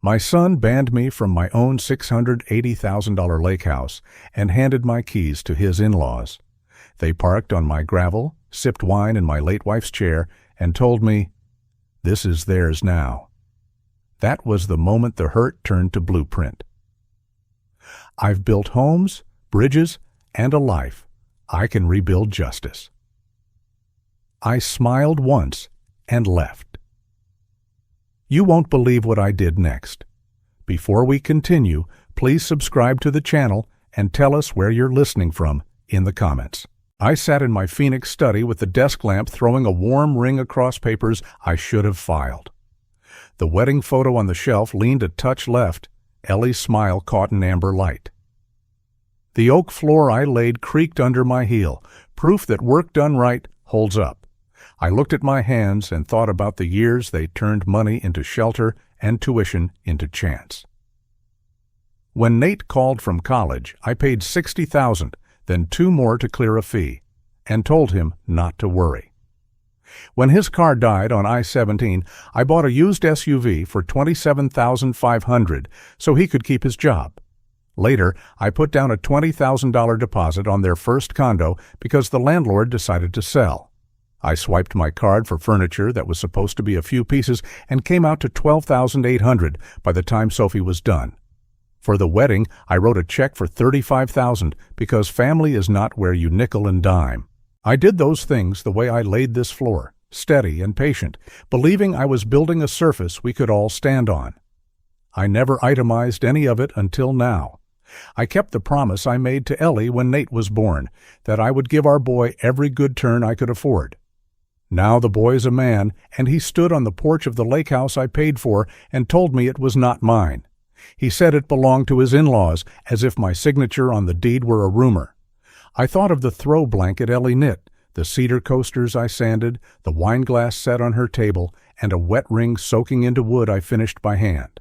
My son banned me from my own $680,000 lake house and handed my keys to his in-laws. They parked on my gravel, sipped wine in my late wife's chair, and told me, "This is theirs now." That was the moment the hurt turned to blueprint. I've built homes, bridges, and a life. I can rebuild justice. I smiled once and left. You won't believe what I did next. Before we continue, please subscribe to the channel and tell us where you're listening from in the comments. I sat in my Phoenix study with the desk lamp throwing a warm ring across papers I should have filed. The wedding photo on the shelf leaned a touch left. Ellie's smile caught an amber light. The oak floor I laid creaked under my heel, proof that work done right holds up. I looked at my hands and thought about the years they turned money into shelter and tuition into chance. When Nate called from college, I paid $60,000, then $2 more to clear a fee, and told him not to worry. When his car died on I-17, I bought a used SUV for $27,500 so he could keep his job. Later, I put down a $20,000 deposit on their first condo because the landlord decided to sell. I swiped my card for furniture that was supposed to be a few pieces and came out to $12,800 by the time Sophie was done. For the wedding, I wrote a check for $35,000 because family is not where you nickel and dime. I did those things the way I laid this floor, steady and patient, believing I was building a surface we could all stand on. I never itemized any of it until now. I kept the promise I made to Ellie when Nate was born, that I would give our boy every good turn I could afford. Now the boy's a man, and he stood on the porch of the lake house I paid for and told me it was not mine. He said it belonged to his in-laws, as if my signature on the deed were a rumor. I thought of the throw blanket Ellie knit, the cedar coasters I sanded, the wine glass set on her table, and a wet ring soaking into wood I finished by hand.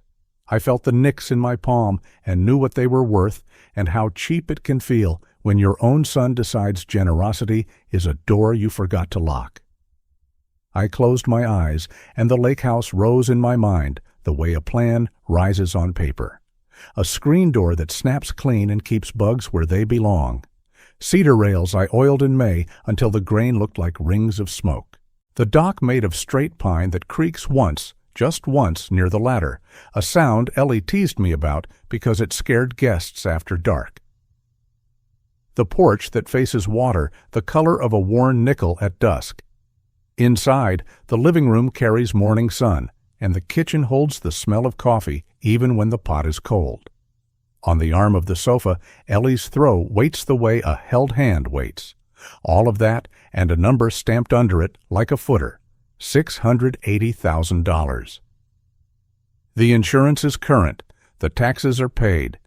I felt the nicks in my palm and knew what they were worth and how cheap it can feel when your own son decides generosity is a door you forgot to lock. I closed my eyes, and the lake house rose in my mind the way a plan rises on paper. A screen door that snaps clean and keeps bugs where they belong. Cedar rails I oiled in May until the grain looked like rings of smoke. The dock made of straight pine that creaks once, just once, near the ladder, a sound Ellie teased me about because it scared guests after dark. The porch that faces water, the color of a worn nickel at dusk. Inside, the living room carries morning sun, and the kitchen holds the smell of coffee even when the pot is cold. On the arm of the sofa, Ellie's throw waits the way a held hand waits. All of that, and a number stamped under it like a footer. $680,000. The insurance is current. The taxes are paid.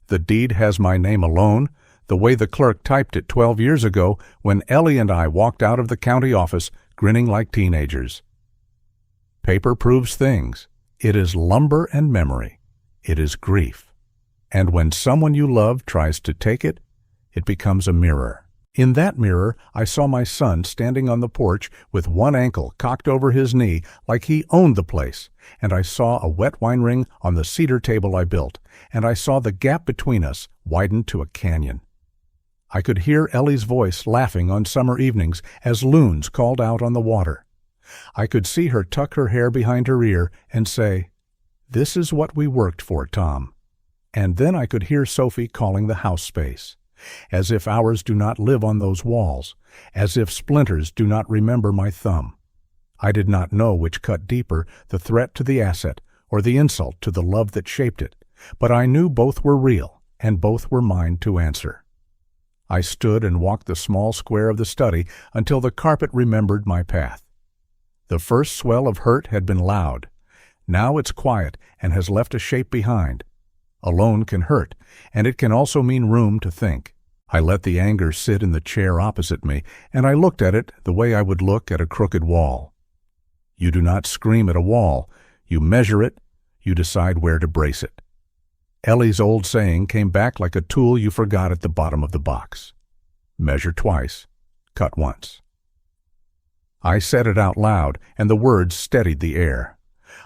The deed has my name alone, the way the clerk typed it 12 years ago when Ellie and I walked out of the county office grinning like teenagers. Paper proves things. It is lumber and memory. It is grief. And when someone you love tries to take it, it becomes a mirror. In that mirror, I saw my son standing on the porch with one ankle cocked over his knee like he owned the place, and I saw a wet wine ring on the cedar table I built, and I saw the gap between us widen to a canyon. I could hear Ellie's voice laughing on summer evenings as loons called out on the water. I could see her tuck her hair behind her ear and say, "This is what we worked for, Tom." And then I could hear Sophie calling the house space. As if ours do not live on those walls, as if splinters do not remember my thumb. I did not know which cut deeper, the threat to the asset or the insult to the love that shaped it, but I knew both were real and both were mine to answer. I stood and walked the small square of the study until the carpet remembered my path. The first swell of hurt had been loud. Now it's quiet and has left a shape behind. Alone can hurt, and it can also mean room to think. I let the anger sit in the chair opposite me, and I looked at it the way I would look at a crooked wall. You do not scream at a wall. You measure it. You decide where to brace it. Ellie's old saying came back like a tool you forgot at the bottom of the box. Measure twice. Cut once. I said it out loud, and the words steadied the air.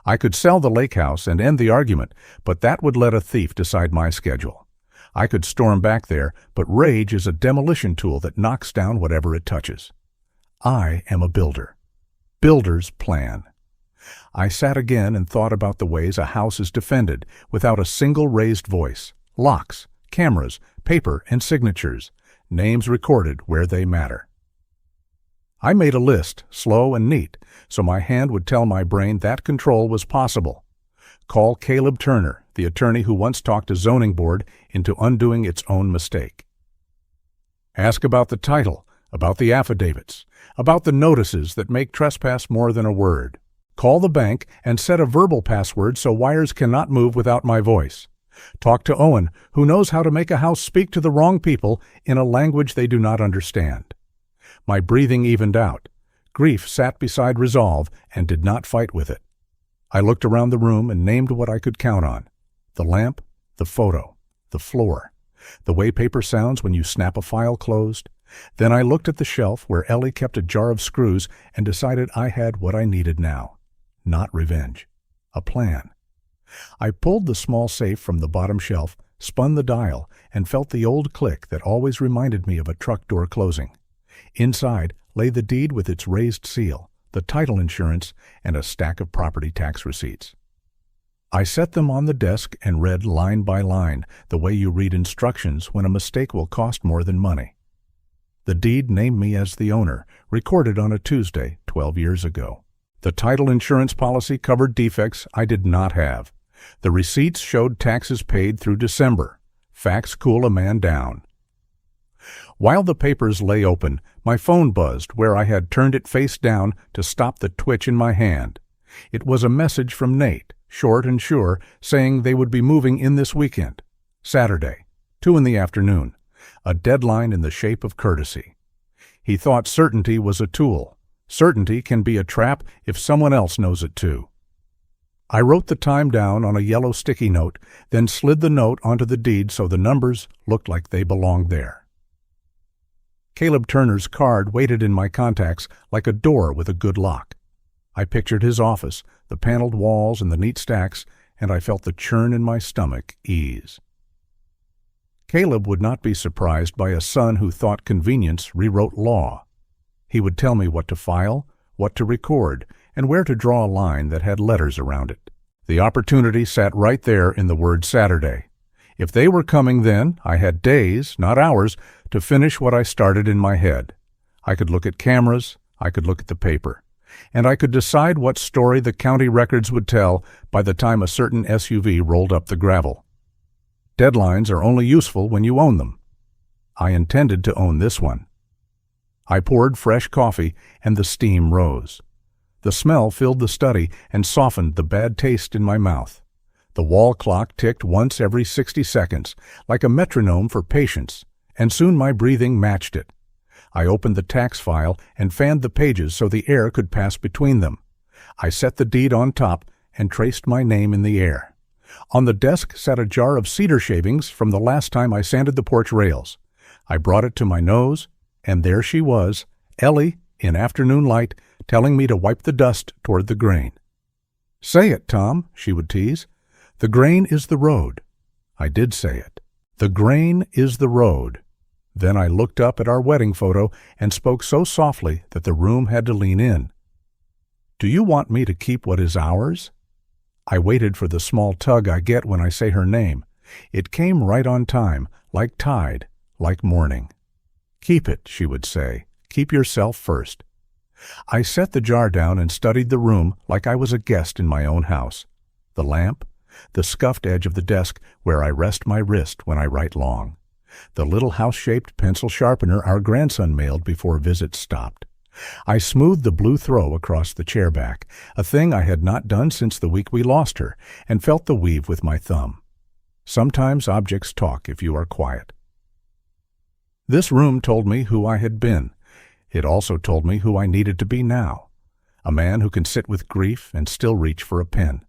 I could sell the lake house and end the argument, but that would let a thief decide my schedule. I could storm back there, but rage is a demolition tool that knocks down whatever it touches. I am a builder. Builder's plan. I sat again and thought about the ways a house is defended without a single raised voice. Locks, cameras, paper, and signatures. Names recorded where they matter. I made a list, slow and neat, so my hand would tell my brain that control was possible. Call Caleb Turner, the attorney who once talked a zoning board into undoing its own mistake. Ask about the title, about the affidavits, about the notices that make trespass more than a word. Call the bank and set a verbal password so wires cannot move without my voice. Talk to Owen, who knows how to make a house speak to the wrong people in a language they do not understand. My breathing evened out. Grief sat beside resolve and did not fight with it. I looked around the room and named what I could count on. The lamp, the photo, the floor, the way paper sounds when you snap a file closed. Then I looked at the shelf where Ellie kept a jar of screws and decided I had what I needed now. Not revenge. A plan. I pulled the small safe from the bottom shelf, spun the dial, and felt the old click that always reminded me of a truck door closing. Inside lay the deed with its raised seal, the title insurance, and a stack of property tax receipts. I set them on the desk and read line by line, the way you read instructions when a mistake will cost more than money. The deed named me as the owner, recorded on a Tuesday 12 years ago. The title insurance policy covered defects I did not have. The receipts showed taxes paid through December. Facts cool a man down. While the papers lay open, my phone buzzed where I had turned it face down to stop the twitch in my hand. It was a message from Nate, short and sure, saying they would be moving in this weekend. Saturday, 2 p.m, a deadline in the shape of courtesy. He thought certainty was a tool. Certainty can be a trap if someone else knows it too. I wrote the time down on a yellow sticky note, then slid the note onto the deed so the numbers looked like they belonged there. Caleb Turner's card waited in my contacts like a door with a good lock. I pictured his office, the paneled walls and the neat stacks, and I felt the churn in my stomach ease. Caleb would not be surprised by a son who thought convenience rewrote law. He would tell me what to file, what to record, and where to draw a line that had letters around it. The opportunity sat right there in the word Saturday. If they were coming then, I had days, not hours, to finish what I started in my head. I could look at cameras, I could look at the paper, and I could decide what story the county records would tell by the time a certain SUV rolled up the gravel. Deadlines are only useful when you own them. I intended to own this one. I poured fresh coffee, and the steam rose. The smell filled the study and softened the bad taste in my mouth. The wall clock ticked once every 60 seconds, like a metronome for patience, and soon my breathing matched it. I opened the tax file and fanned the pages so the air could pass between them. I set the deed on top and traced my name in the air. On the desk sat a jar of cedar shavings from the last time I sanded the porch rails. I brought it to my nose, and there she was, Ellie, in afternoon light, telling me to wipe the dust toward the grain. "Say it, Tom," she would tease. "The grain is the road." I did say it. "The grain is the road." Then I looked up at our wedding photo and spoke so softly that the room had to lean in. "Do you want me to keep what is ours?" I waited for the small tug I get when I say her name. It came right on time, like tide, like morning. "Keep it," she would say. "Keep yourself first." I set the jar down and studied the room like I was a guest in my own house. The lamp, the scuffed edge of the desk where I rest my wrist when I write long, the little house-shaped pencil sharpener our grandson mailed before visits stopped. I smoothed the blue throw across the chair back, a thing I had not done since the week we lost her, and felt the weave with my thumb. Sometimes objects talk if you are quiet. This room told me who I had been. It also told me who I needed to be now. A man who can sit with grief and still reach for a pen.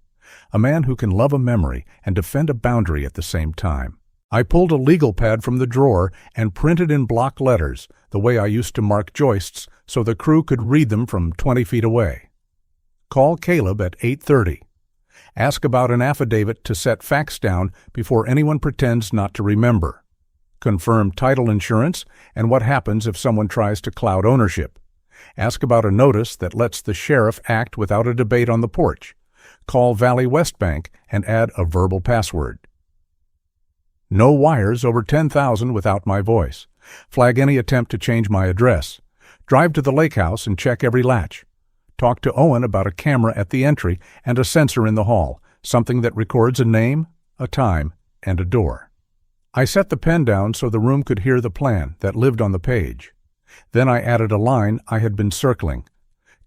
A man who can love a memory and defend a boundary at the same time. I pulled a legal pad from the drawer and printed in block letters, the way I used to mark joists so the crew could read them from 20 feet away. "Call Caleb at 8:30. Ask about an affidavit to set facts down before anyone pretends not to remember. Confirm title insurance and what happens if someone tries to cloud ownership. Ask about a notice that lets the sheriff act without a debate on the porch. Call Valley West Bank and add a verbal password. No wires over $10,000 without my voice. Flag any attempt to change my address. Drive to the lake house and check every latch. Talk to Owen about a camera at the entry and a sensor in the hall, something that records a name, a time, and a door. I set the pen down so the room could hear the plan that lived on the page. Then I added a line I had been circling.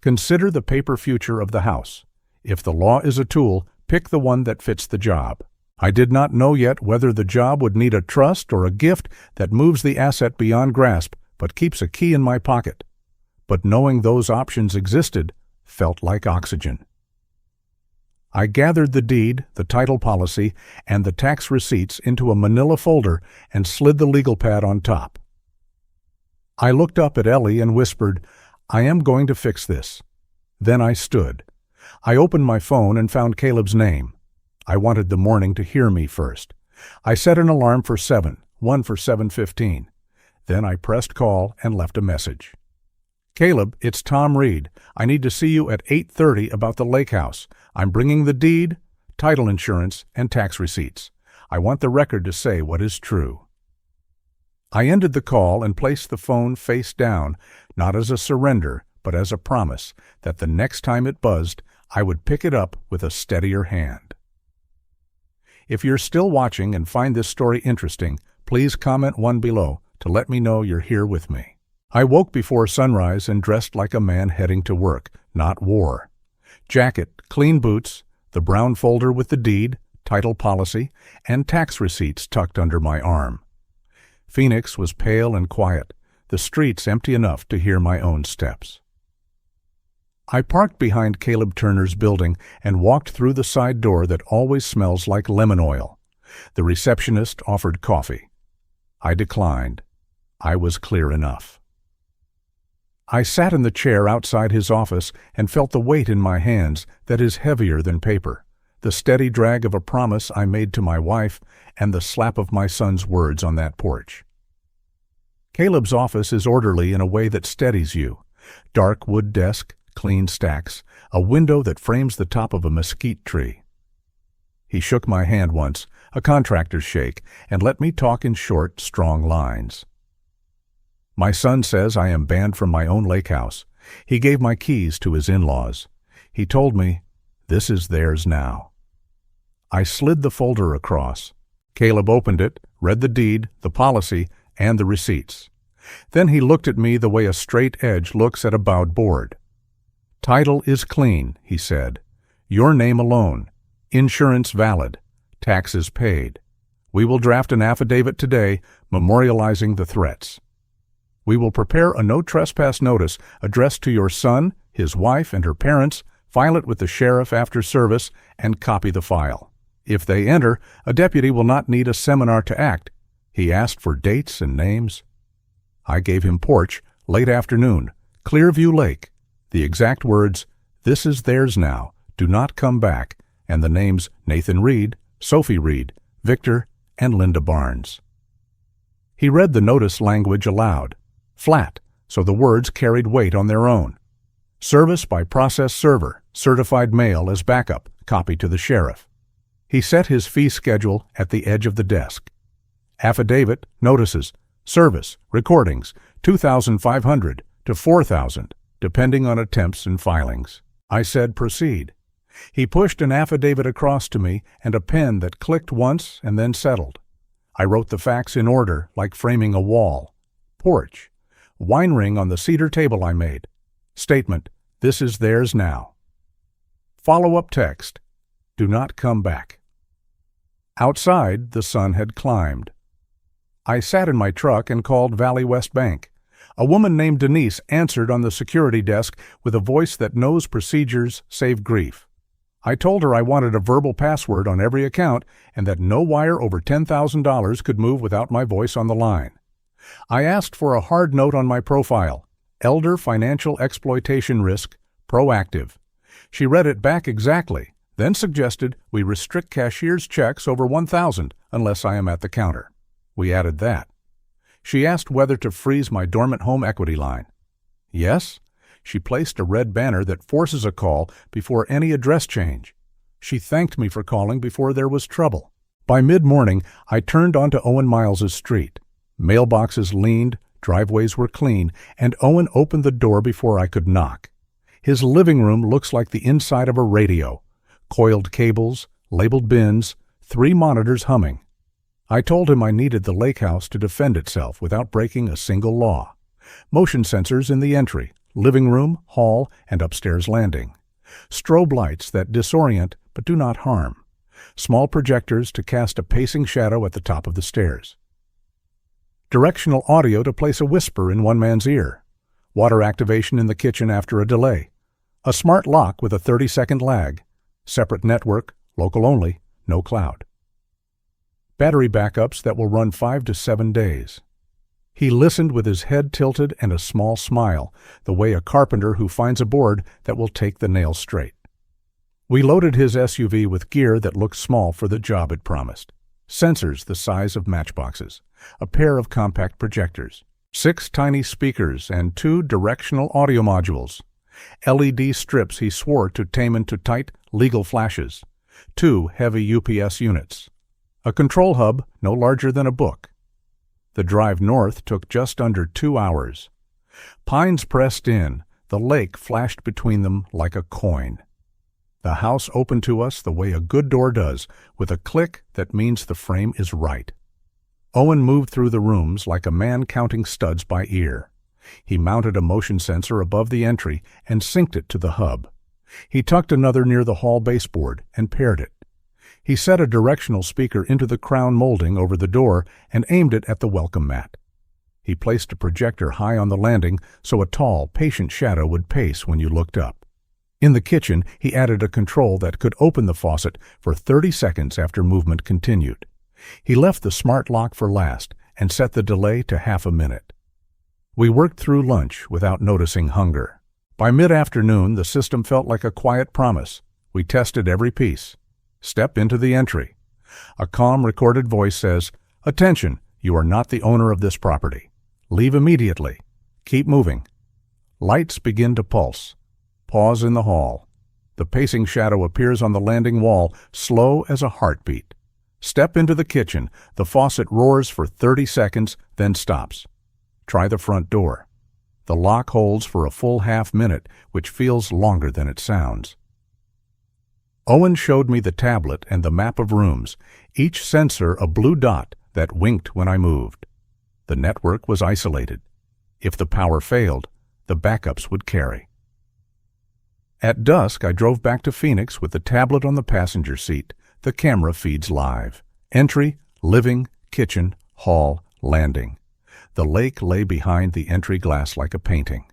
Consider the paper future of the house. If the law is a tool, pick the one that fits the job. I did not know yet whether the job would need a trust or a gift that moves the asset beyond grasp but keeps a key in my pocket. But knowing those options existed felt like oxygen. I gathered the deed, the title policy, and the tax receipts into a manila folder and slid the legal pad on top. I looked up at Ellie and whispered, "I am going to fix this." Then I stood. I opened my phone and found Caleb's name. I wanted the morning to hear me first. I set an alarm for 7, one for 7:15. Then I pressed call and left a message. "Caleb, it's Tom Reed. I need to see you at 8:30 about the lake house. I'm bringing the deed, title insurance, and tax receipts. I want the record to say what is true." I ended the call and placed the phone face down, not as a surrender, but as a promise that the next time it buzzed, I would pick it up with a steadier hand. If you're still watching and find this story interesting, please comment one below to let me know you're here with me. I woke before sunrise and dressed like a man heading to work, not war. Jacket, clean boots, the brown folder with the deed, title policy, and tax receipts tucked under my arm. Phoenix was pale and quiet, the streets empty enough to hear my own steps. I parked behind Caleb Turner's building and walked through the side door that always smells like lemon oil. The receptionist offered coffee. I declined. I was clear enough. I sat in the chair outside his office and felt the weight in my hands that is heavier than paper, the steady drag of a promise I made to my wife, and the slap of my son's words on that porch. Caleb's office is orderly in a way that steadies you. Dark wood desk, clean stacks, a window that frames the top of a mesquite tree. He shook my hand once, a contractor's shake, and let me talk in short, strong lines. My son says I am banned from my own lake house. He gave my keys to his in-laws. He told me, "This is theirs now." I slid the folder across. Caleb opened it, read the deed, the policy, and the receipts. Then he looked at me the way a straight edge looks at a bowed board. "Title is clean," he said. "Your name alone. Insurance valid. Taxes paid. We will draft an affidavit today memorializing the threats. We will prepare a no trespass notice addressed to your son, his wife, and her parents, file it with the sheriff after service, and copy the file. If they enter, a deputy will not need a seminar to act." He asked for dates and names. I gave him porch, late afternoon, Clearview Lake. The exact words, "This is theirs now, do not come back," and the names Nathan Reed, Sophie Reed, Victor, and Linda Barnes. He read the notice language aloud, flat, so the words carried weight on their own. Service by process server, certified mail as backup, copy to the sheriff. He set his fee schedule at the edge of the desk. Affidavit, notices, service, recordings, $2,500 to $4,000. Depending on attempts and filings. I said, "Proceed." He pushed an affidavit across to me and a pen that clicked once and then settled. I wrote the facts in order, like framing a wall. Porch. Wine ring on the cedar table I made. Statement, "This is theirs now." Follow-up text, "Do not come back." Outside, the sun had climbed. I sat in my truck and called Valley West Bank. A woman named Denise answered on the security desk with a voice that knows procedures save grief. I told her I wanted a verbal password on every account and that no wire over $10,000 could move without my voice on the line. I asked for a hard note on my profile, "Elder financial exploitation risk, proactive." She read it back exactly, then suggested we restrict cashier's checks over $1,000 unless I am at the counter. We added that. She asked whether to freeze my dormant home equity line. Yes. She placed a red banner that forces a call before any address change. She thanked me for calling before there was trouble. By mid-morning, I turned onto Owen Miles's street. Mailboxes leaned, driveways were clean, and Owen opened the door before I could knock. His living room looks like the inside of a radio. Coiled cables, labeled bins, 3 monitors humming. I told him I needed the lake house to defend itself without breaking a single law. Motion sensors in the entry, living room, hall, and upstairs landing. Strobe lights that disorient but do not harm. Small projectors to cast a pacing shadow at the top of the stairs. Directional audio to place a whisper in one man's ear. Water activation in the kitchen after a delay. A smart lock with a 30-second lag. Separate network, local only, no cloud. Battery backups that will run 5 to 7 days. He listened with his head tilted and a small smile, the way a carpenter who finds a board that will take the nails straight. We loaded his SUV with gear that looked small for the job it promised. Sensors the size of matchboxes, a pair of compact projectors, 6 tiny speakers, and 2 directional audio modules. LED strips he swore to tame into tight, legal flashes. 2 heavy UPS units. A control hub no larger than a book. The drive north took just under 2 hours. Pines pressed in, the lake flashed between them like a coin. The house opened to us the way a good door does, with a click that means the frame is right. Owen moved through the rooms like a man counting studs by ear. He mounted a motion sensor above the entry and synced it to the hub. He tucked another near the hall baseboard and paired it. He set a directional speaker into the crown molding over the door and aimed it at the welcome mat. He placed a projector high on the landing so a tall, patient shadow would pace when you looked up. In the kitchen, he added a control that could open the faucet for 30 seconds after movement continued. He left the smart lock for last and set the delay to half a minute. We worked through lunch without noticing hunger. By mid-afternoon, the system felt like a quiet promise. We tested every piece. Step into the entry. A calm recorded voice says, "Attention, you are not the owner of this property. Leave immediately. Keep moving." Lights begin to pulse. Pause in the hall. The pacing shadow appears on the landing wall, slow as a heartbeat. Step into the kitchen. The faucet roars for 30 seconds, then stops. Try the front door. The lock holds for a full half minute, which feels longer than it sounds. Owen showed me the tablet and the map of rooms, each sensor a blue dot that winked when I moved. The network was isolated. If the power failed, the backups would carry. At dusk, I drove back to Phoenix with the tablet on the passenger seat. The camera feeds live. Entry, living, kitchen, hall, landing. The lake lay behind the entry glass like a painting.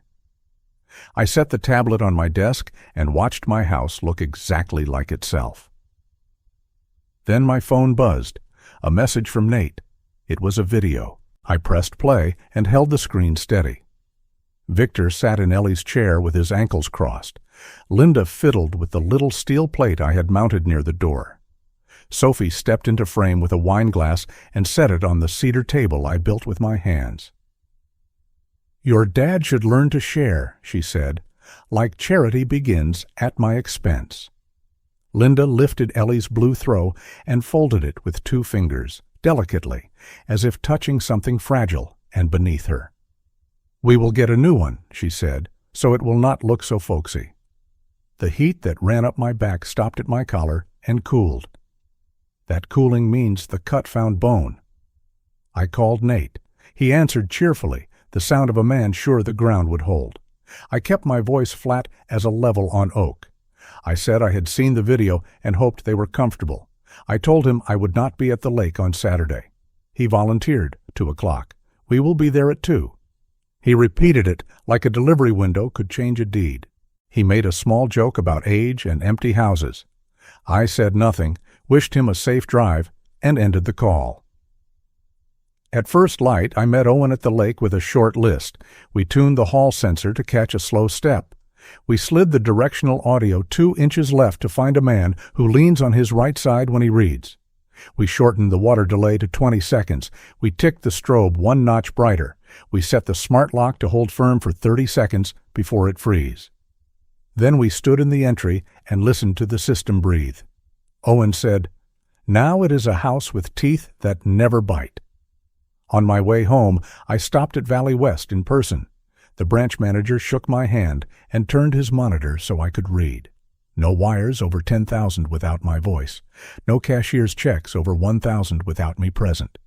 I set the tablet on my desk and watched my house look exactly like itself. Then my phone buzzed. A message from Nate. It was a video. I pressed play and held the screen steady. Victor sat in Ellie's chair with his ankles crossed. Linda fiddled with the little steel plate I had mounted near the door. Sophie stepped into frame with a wine glass and set it on the cedar table I built with my hands. "Your dad should learn to share," she said, "like charity begins at my expense." Linda lifted Ellie's blue throw and folded it with 2 fingers, delicately, as if touching something fragile and beneath her. "We will get a new one," she said, "so it will not look so folksy." The heat that ran up my back stopped at my collar and cooled. That cooling means the cut found bone. I called Nate. He answered cheerfully, the sound of a man sure the ground would hold. I kept my voice flat as a level on oak. I said I had seen the video and hoped they were comfortable. I told him I would not be at the lake on Saturday. He volunteered, 2 o'clock. "We will be there at 2. He repeated it like a delivery window could change a deed. He made a small joke about age and empty houses. I said nothing, wished him a safe drive, and ended the call. At first light, I met Owen at the lake with a short list. We tuned the hall sensor to catch a slow step. We slid the directional audio 2 inches left to find a man who leans on his right side when he reads. We shortened the water delay to 20 seconds. We ticked the strobe 1 notch brighter. We set the smart lock to hold firm for 30 seconds before it frees. Then we stood in the entry and listened to the system breathe. Owen said, "Now it is a house with teeth that never bite." On my way home, I stopped at Valley West in person. The branch manager shook my hand and turned his monitor so I could read. No wires over 10,000 without my voice. No cashier's checks over 1,000 without me present.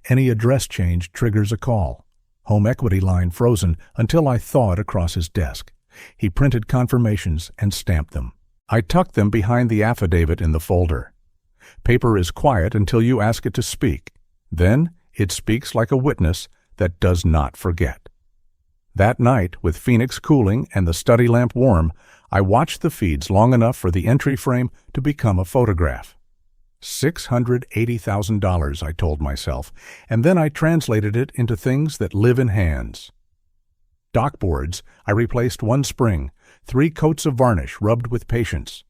Any address change triggers a call. Home equity line frozen until I thawed across his desk. He printed confirmations and stamped them. I tucked them behind the affidavit in the folder. Paper is quiet until you ask it to speak. Then it speaks like a witness that does not forget. That night, with Phoenix cooling and the study lamp warm, I watched the feeds long enough for the entry frame to become a photograph. $680,000, I told myself, and then I translated it into things that live in hands. Dock boards, I replaced 1 spring, 3 coats of varnish rubbed with patience.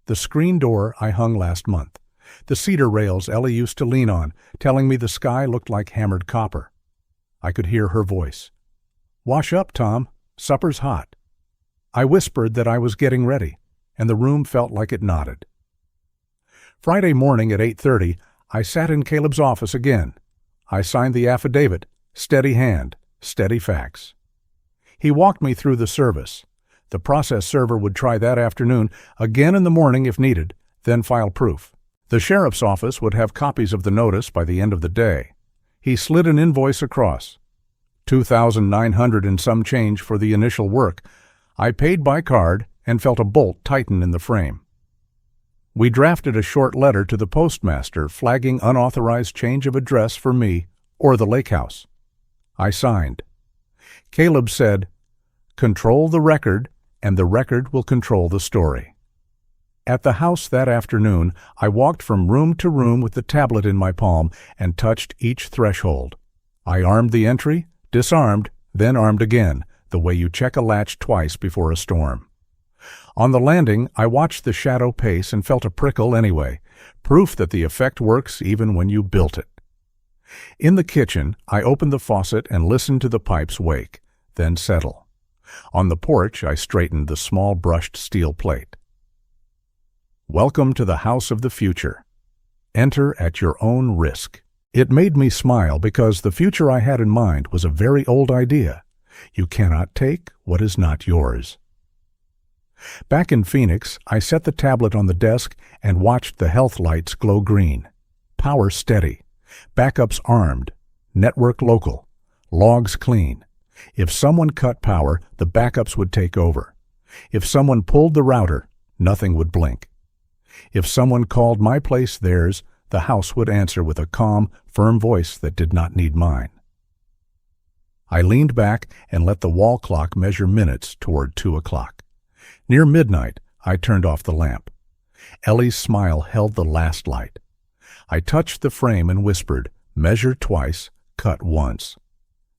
The screen door I hung last month. The cedar rails Ellie used to lean on, telling me the sky looked like hammered copper. I could hear her voice. "Wash up, Tom. Supper's hot." I whispered that I was getting ready, and the room felt like it nodded. Friday morning at 8:30, I sat in Caleb's office again. I signed the affidavit, steady hand, steady facts. He walked me through the service. The process server would try that afternoon, again in the morning if needed, then file proof. The sheriff's office would have copies of the notice by the end of the day. He slid an invoice across. $2,900 and some change for the initial work. I paid by card and felt a bolt tighten in the frame. We drafted a short letter to the postmaster flagging unauthorized change of address for me or the lake house. I signed. Caleb said, "Control the record, and the record will control the story." At the house that afternoon, I walked from room to room with the tablet in my palm and touched each threshold. I armed the entry, disarmed, then armed again, the way you check a latch twice before a storm. On the landing, I watched the shadow pace and felt a prickle anyway, proof that the effect works even when you built it. In the kitchen, I opened the faucet and listened to the pipes wake, then settle. On the porch, I straightened the small brushed steel plate. Welcome to the house of the future. Enter at your own risk. It made me smile because the future I had in mind was a very old idea. You cannot take what is not yours. Back in Phoenix, I set the tablet on the desk and watched the health lights glow green. Power steady. Backups armed. Network local. Logs clean. If someone cut power, the backups would take over. If someone pulled the router, nothing would blink. If someone called my place theirs, the house would answer with a calm, firm voice that did not need mine. I leaned back and let the wall clock measure minutes toward 2 o'clock. Near midnight, I turned off the lamp. Ellie's smile held the last light. I touched the frame and whispered, "Measure twice, cut once."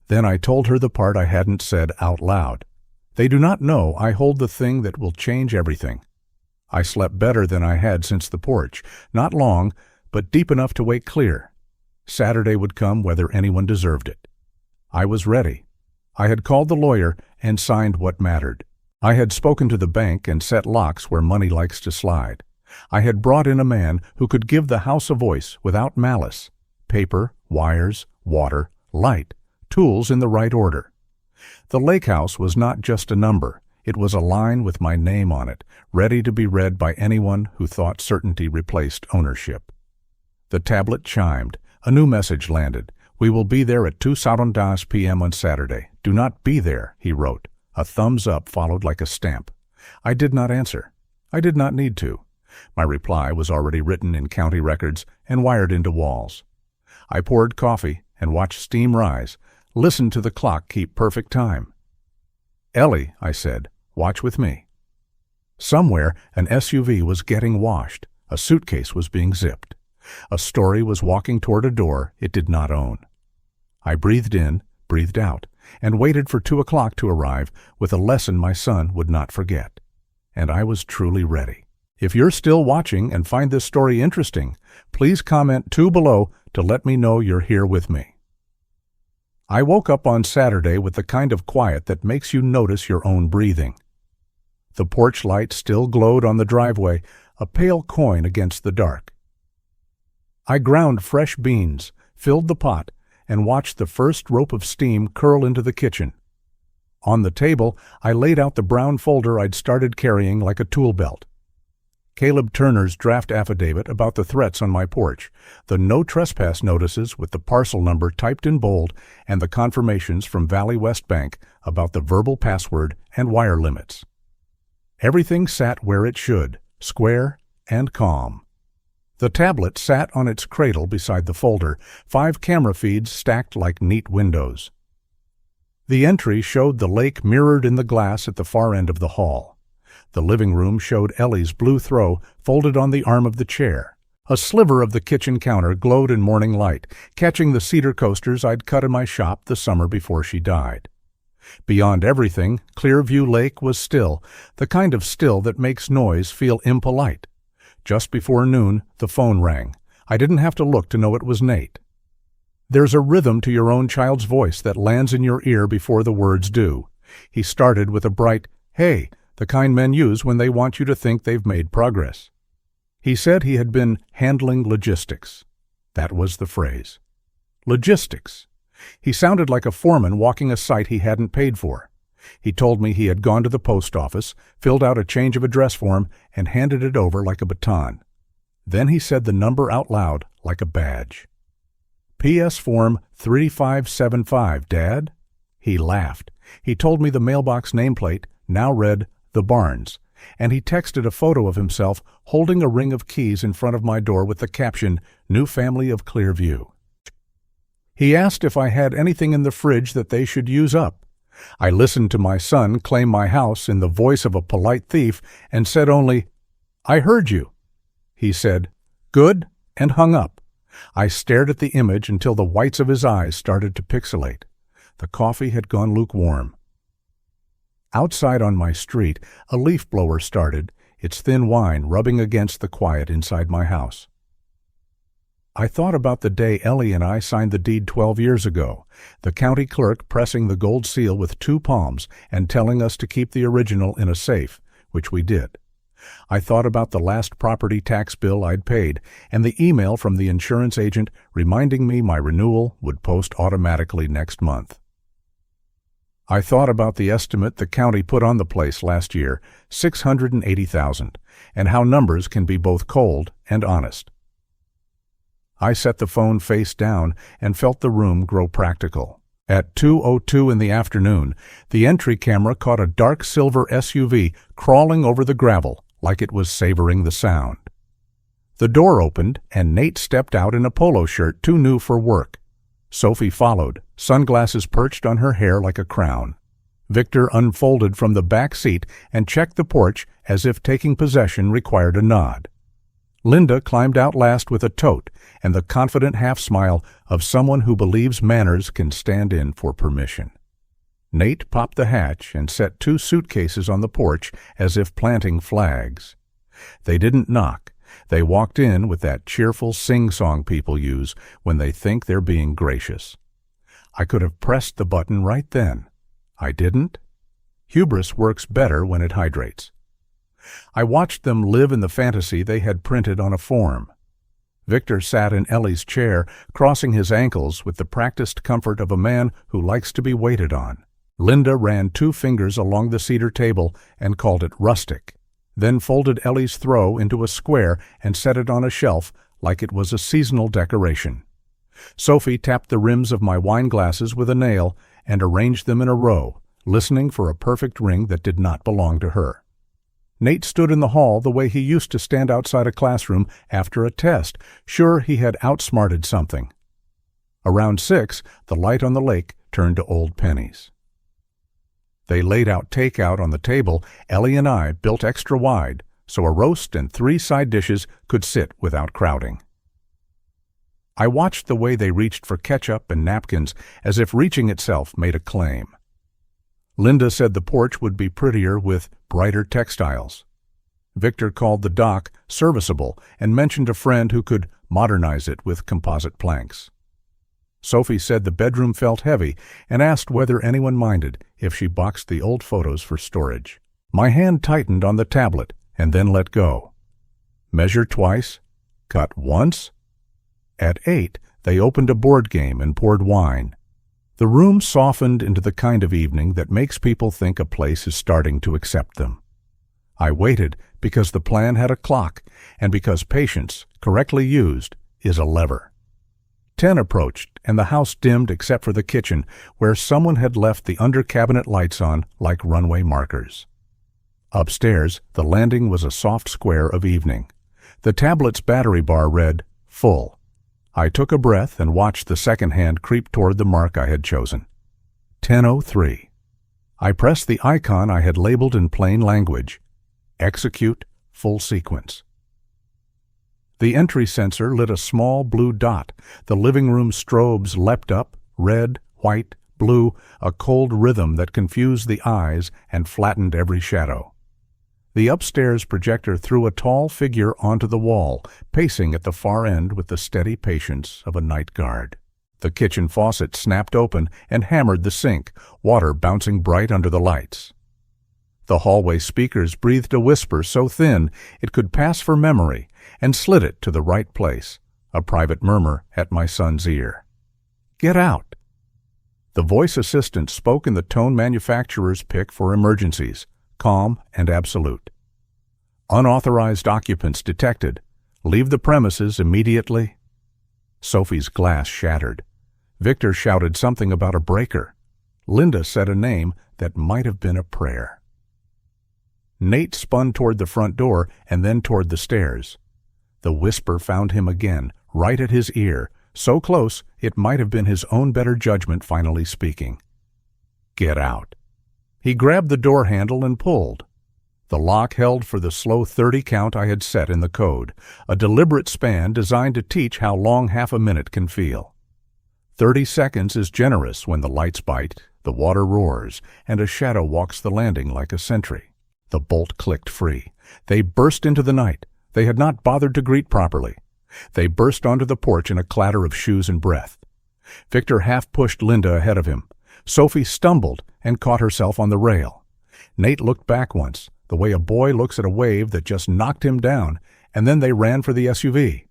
Then I told her the part I hadn't said out loud. They do not know I hold the thing that will change everything. I slept better than I had since the porch. Not long, but deep enough to wake clear. Saturday would come whether anyone deserved it. I was ready. I had called the lawyer and signed what mattered. I had spoken to the bank and set locks where money likes to slide. I had brought in a man who could give the house a voice without malice. Paper, wires, water, light, tools in the right order. The lake house was not just a number. It was a line with my name on it, ready to be read by anyone who thought certainty replaced ownership. The tablet chimed. A new message landed. "We will be there at 2:00 p.m. on Saturday. Do not be there," he wrote. A thumbs up followed like a stamp. I did not answer. I did not need to. My reply was already written in county records and wired into walls. I poured coffee and watched steam rise, listened to the clock keep perfect time. "Ellie," I said, "watch with me." Somewhere, an SUV was getting washed. A suitcase was being zipped. A story was walking toward a door it did not own. I breathed in, breathed out, and waited for 2 o'clock to arrive with a lesson my son would not forget. And I was truly ready. If you're still watching and find this story interesting, please comment 2 below to let me know you're here with me. I woke up on Saturday with the kind of quiet that makes you notice your own breathing. The porch light still glowed on the driveway, a pale coin against the dark. I ground fresh beans, filled the pot, and watched the first rope of steam curl into the kitchen. On the table, I laid out the brown folder I'd started carrying like a tool belt. Caleb Turner's draft affidavit about the threats on my porch, the no trespass notices with the parcel number typed in bold, and the confirmations from Valley West Bank about the verbal password and wire limits. Everything sat where it should, square and calm. The tablet sat on its cradle beside the folder, 5 camera feeds stacked like neat windows. The entry showed the lake mirrored in the glass at the far end of the hall. The living room showed Ellie's blue throw folded on the arm of the chair. A sliver of the kitchen counter glowed in morning light, catching the cedar coasters I'd cut in my shop the summer before she died. Beyond everything, Clearview Lake was still, the kind of still that makes noise feel impolite. Just before noon, the phone rang. I didn't have to look to know it was Nate. There's a rhythm to your own child's voice that lands in your ear before the words do. He started with a bright, "Hey," the kind men use when they want you to think they've made progress. He said he had been handling logistics. That was the phrase. Logistics. He sounded like a foreman walking a site he hadn't paid for. He told me he had gone to the post office, filled out a change of address form, and handed it over like a baton. Then he said the number out loud like a badge. "PS Form 3575, Dad?" He laughed. He told me the mailbox nameplate now read The Barnes, and he texted a photo of himself holding a ring of keys in front of my door with the caption, "New Family of Clearview." He asked if I had anything in the fridge that they should use up. I listened to my son claim my house in the voice of a polite thief and said only, "I heard you." He said, "Good," and hung up. I stared at the image until the whites of his eyes started to pixelate. The coffee had gone lukewarm. Outside on my street, a leaf blower started, its thin whine rubbing against the quiet inside my house. I thought about the day Ellie and I signed the deed 12 years ago, the county clerk pressing the gold seal with 2 palms and telling us to keep the original in a safe, which we did. I thought about the last property tax bill I'd paid and the email from the insurance agent reminding me my renewal would post automatically next month. I thought about the estimate the county put on the place last year, $680,000, and how numbers can be both cold and honest. I set the phone face down and felt the room grow practical. At 2:02 in the afternoon, the entry camera caught a dark silver SUV crawling over the gravel like it was savoring the sound. The door opened, and Nate stepped out in a polo shirt too new for work. Sophie followed, sunglasses perched on her hair like a crown. Victor unfolded from the back seat and checked the porch as if taking possession required a nod. Linda climbed out last with a tote and the confident half-smile of someone who believes manners can stand in for permission. Nate popped the hatch and set 2 suitcases on the porch as if planting flags. They didn't knock. They walked in with that cheerful sing-song people use when they think they're being gracious. I could have pressed the button right then. I didn't. Hubris works better when it hydrates. I watched them live in the fantasy they had printed on a form. Victor sat in Ellie's chair, crossing his ankles with the practiced comfort of a man who likes to be waited on. Linda ran 2 fingers along the cedar table and called it rustic, then folded Ellie's throw into a square and set it on a shelf like it was a seasonal decoration. Sophie tapped the rims of my wine glasses with a nail and arranged them in a row, listening for a perfect ring that did not belong to her. Nate stood in the hall the way he used to stand outside a classroom after a test, sure he had outsmarted something. Around 6, the light on the lake turned to old pennies. They laid out takeout on the table Ellie and I built extra wide, so a roast and 3 side dishes could sit without crowding. I watched the way they reached for ketchup and napkins as if reaching itself made a claim. Linda said the porch would be prettier with brighter textiles. Victor called the dock serviceable and mentioned a friend who could modernize it with composite planks. Sophie said the bedroom felt heavy and asked whether anyone minded if she boxed the old photos for storage. My hand tightened on the tablet and then let go. Measure twice, cut once. At 8, they opened a board game and poured wine. The room softened into the kind of evening that makes people think a place is starting to accept them. I waited because the plan had a clock and because patience, correctly used, is a lever. 10 approached, and the house dimmed except for the kitchen, where someone had left the under-cabinet lights on like runway markers. Upstairs, the landing was a soft square of evening. The tablet's battery bar read, "Full." I took a breath and watched the second hand creep toward the mark I had chosen. 10:03. I pressed the icon I had labeled in plain language. Execute full sequence. The entry sensor lit a small blue dot. The living room strobes leapt up, red, white, blue, a cold rhythm that confused the eyes and flattened every shadow. The upstairs projector threw a tall figure onto the wall, pacing at the far end with the steady patience of a night guard. The kitchen faucet snapped open and hammered the sink, water bouncing bright under the lights. The hallway speakers breathed a whisper so thin it could pass for memory and slid it to the right place, a private murmur at my son's ear. "Get out." The voice assistant spoke in the tone manufacturers pick for emergencies, calm and absolute. "Unauthorized occupants detected. Leave the premises immediately." Sophie's glass shattered. Victor shouted something about a breaker. Linda said a name that might have been a prayer. Nate spun toward the front door and then toward the stairs. The whisper found him again, right at his ear, so close it might have been his own better judgment finally speaking. "Get out." He grabbed the door handle and pulled. The lock held for the slow 30 count I had set in the code, a deliberate span designed to teach how long half a minute can feel. 30 seconds is generous when the lights bite, the water roars, and a shadow walks the landing like a sentry. The bolt clicked free. They burst into the night. They had not bothered to greet properly. They burst onto the porch in a clatter of shoes and breath. Victor half-pushed Linda ahead of him. Sophie stumbled and caught herself on the rail. Nate looked back once, the way a boy looks at a wave that just knocked him down, and then they ran for the SUV.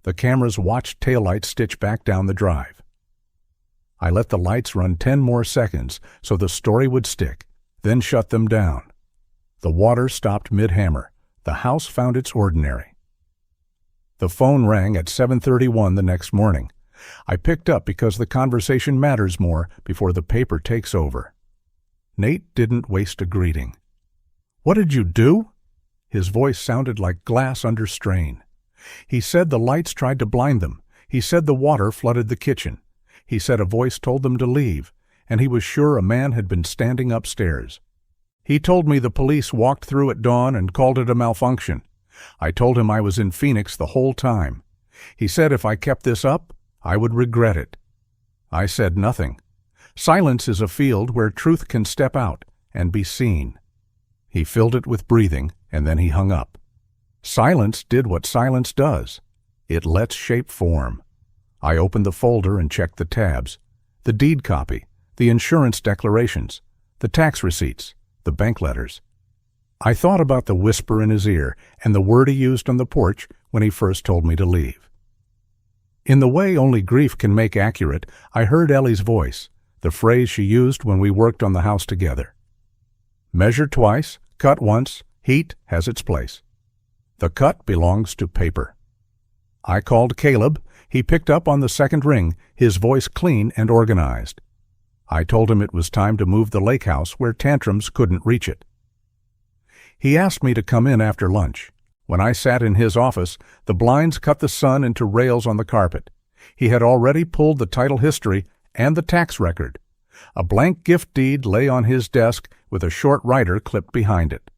The cameras watched taillights stitch back down the drive. I let the lights run 10 more seconds so the story would stick, then shut them down. The water stopped mid-hammer. The house found its ordinary. The phone rang at 7:31 the next morning. I picked up because the conversation matters more before the paper takes over. Nate didn't waste a greeting. "What did you do?" His voice sounded like glass under strain. He said the lights tried to blind them. He said the water flooded the kitchen. He said a voice told them to leave, and he was sure a man had been standing upstairs. He told me the police walked through at dawn and called it a malfunction. I told him I was in Phoenix the whole time. He said if I kept this up, I would regret it. I said nothing. Silence is a field where truth can step out and be seen. He filled it with breathing, and then he hung up. Silence did what silence does. It lets shape form. I opened the folder and checked the tabs. The deed copy, the insurance declarations, the tax receipts, the bank letters. I thought about the whisper in his ear and the word he used on the porch when he first told me to leave. In the way only grief can make accurate, I heard Ellie's voice, the phrase she used when we worked on the house together. Measure twice, cut once, heat has its place. The cut belongs to paper. I called Caleb. He picked up on the second ring, his voice clean and organized. I told him it was time to move the lake house where tantrums couldn't reach it. He asked me to come in after lunch. When I sat in his office, the blinds cut the sun into rails on the carpet. He had already pulled the title history and the tax record. A blank gift deed lay on his desk with a short rider clipped behind it.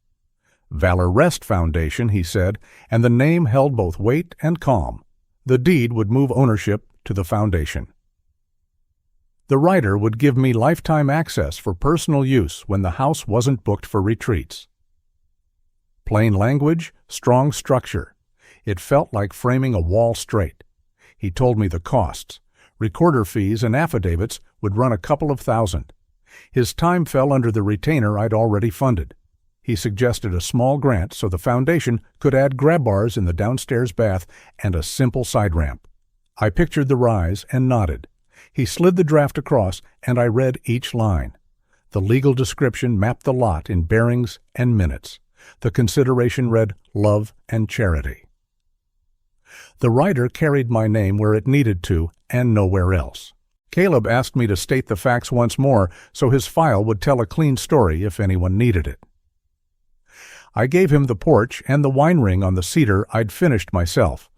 Valor Rest Foundation, he said, and the name held both weight and calm. The deed would move ownership to the foundation. The writer would give me lifetime access for personal use when the house wasn't booked for retreats. Plain language, strong structure. It felt like framing a wall straight. He told me the costs. Recorder fees and affidavits would run a couple of $1,000. His time fell under the retainer I'd already funded. He suggested a small grant so the foundation could add grab bars in the downstairs bath and a simple side ramp. I pictured the rise and nodded. He slid the draft across, and I read each line. The legal description mapped the lot in bearings and minutes. The consideration read love and charity. The writer carried my name where it needed to and nowhere else. Caleb asked me to state the facts once more so his file would tell a clean story if anyone needed it. I gave him the porch and the wine ring on the cedar I'd finished myself.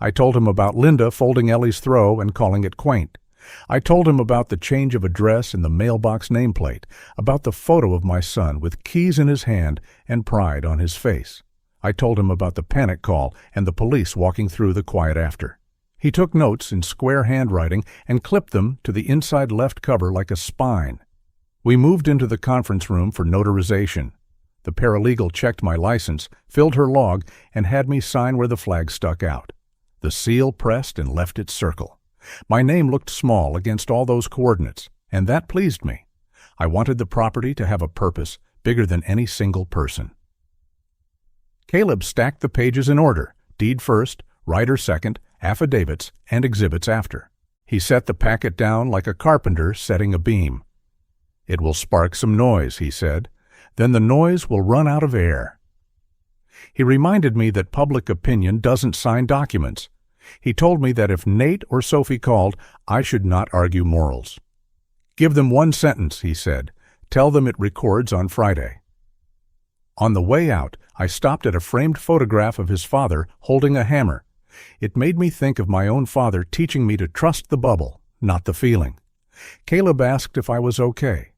I told him about Linda folding Ellie's throw and calling it quaint. I told him about the change of address in the mailbox nameplate, about the photo of my son with keys in his hand and pride on his face. I told him about the panic call and the police walking through the quiet after. He took notes in square handwriting and clipped them to the inside left cover like a spine. We moved into the conference room for notarization. The paralegal checked my license, filled her log, and had me sign where the flag stuck out. The seal pressed and left its circle. My name looked small against all those coordinates, and that pleased me. I wanted the property to have a purpose bigger than any single person. Caleb stacked the pages in order, deed first, writer second, affidavits, and exhibits after. He set the packet down like a carpenter setting a beam. "It will spark some noise," he said. "Then the noise will run out of air." He reminded me that public opinion doesn't sign documents. He told me that if Nate or Sophie called, I should not argue morals. "Give them one sentence," he said. "Tell them it records on Friday." On the way out, I stopped at a framed photograph of his father holding a hammer. It made me think of my own father teaching me to trust the bubble, not the feeling. Caleb asked if I was okay.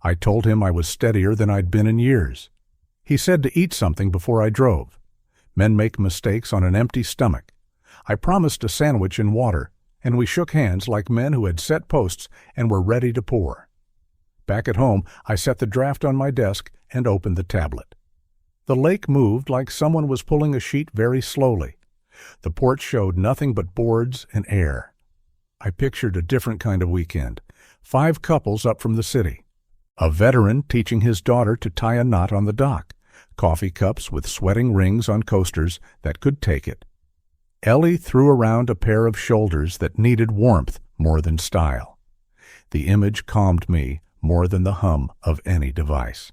I told him I was steadier than I'd been in years. He said to eat something before I drove. Men make mistakes on an empty stomach. I promised a sandwich and water, and we shook hands like men who had set posts and were ready to pour. Back at home, I set the draft on my desk and opened the tablet. The lake moved like someone was pulling a sheet very slowly. The porch showed nothing but boards and air. I pictured a different kind of weekend. 5 couples up from the city. A veteran teaching his daughter to tie a knot on the dock. Coffee cups with sweating rings on coasters that could take it. Ellie threw around a pair of shoulders that needed warmth more than style. The image calmed me more than the hum of any device.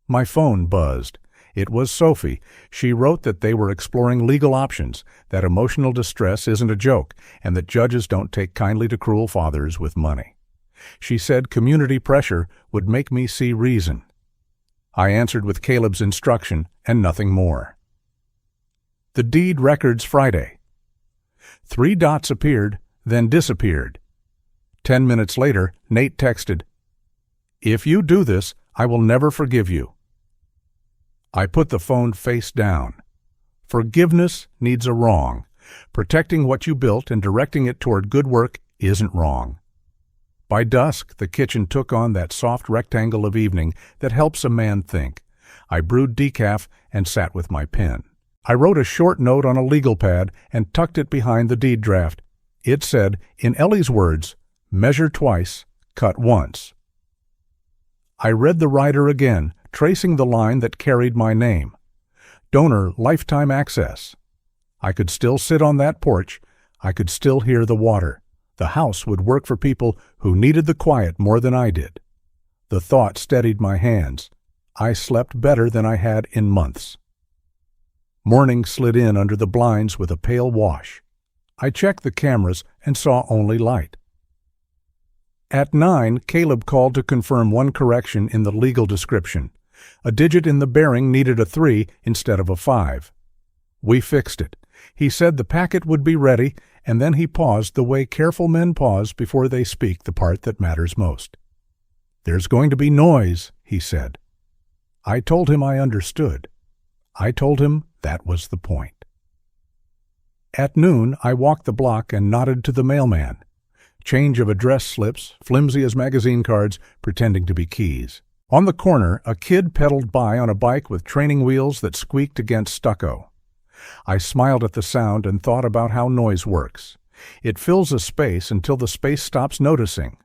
My phone buzzed. It was Sophie. She wrote that they were exploring legal options, that emotional distress isn't a joke, and that judges don't take kindly to cruel fathers with money. She said community pressure would make me see reason. I answered with Caleb's instruction and nothing more. The deed records Friday. 3 dots appeared, then disappeared. 10 minutes later, Nate texted, "If you do this, I will never forgive you." I put the phone face down. Forgiveness needs a wrong. Protecting what you built and directing it toward good work isn't wrong. By dusk, the kitchen took on that soft rectangle of evening that helps a man think. I brewed decaf and sat with my pen. I wrote a short note on a legal pad and tucked it behind the deed draft. It said, in Ellie's words, "Measure twice, cut once." I read the rider again, tracing the line that carried my name. Donor lifetime access. I could still sit on that porch. I could still hear the water. The house would work for people who needed the quiet more than I did. The thought steadied my hands. I slept better than I had in months. Morning slid in under the blinds with a pale wash. I checked the cameras and saw only light. At 9, Caleb called to confirm one correction in the legal description. A digit in the bearing needed a 3 instead of a 5. We fixed it. He said the packet would be ready, and then he paused the way careful men pause before they speak the part that matters most. "There's going to be noise," he said. I told him I understood. I told him that was the point. At noon, I walked the block and nodded to the mailman. Change of address slips, flimsy as magazine cards, pretending to be keys. On the corner, a kid pedaled by on a bike with training wheels that squeaked against stucco. I smiled at the sound and thought about how noise works. It fills a space until the space stops noticing.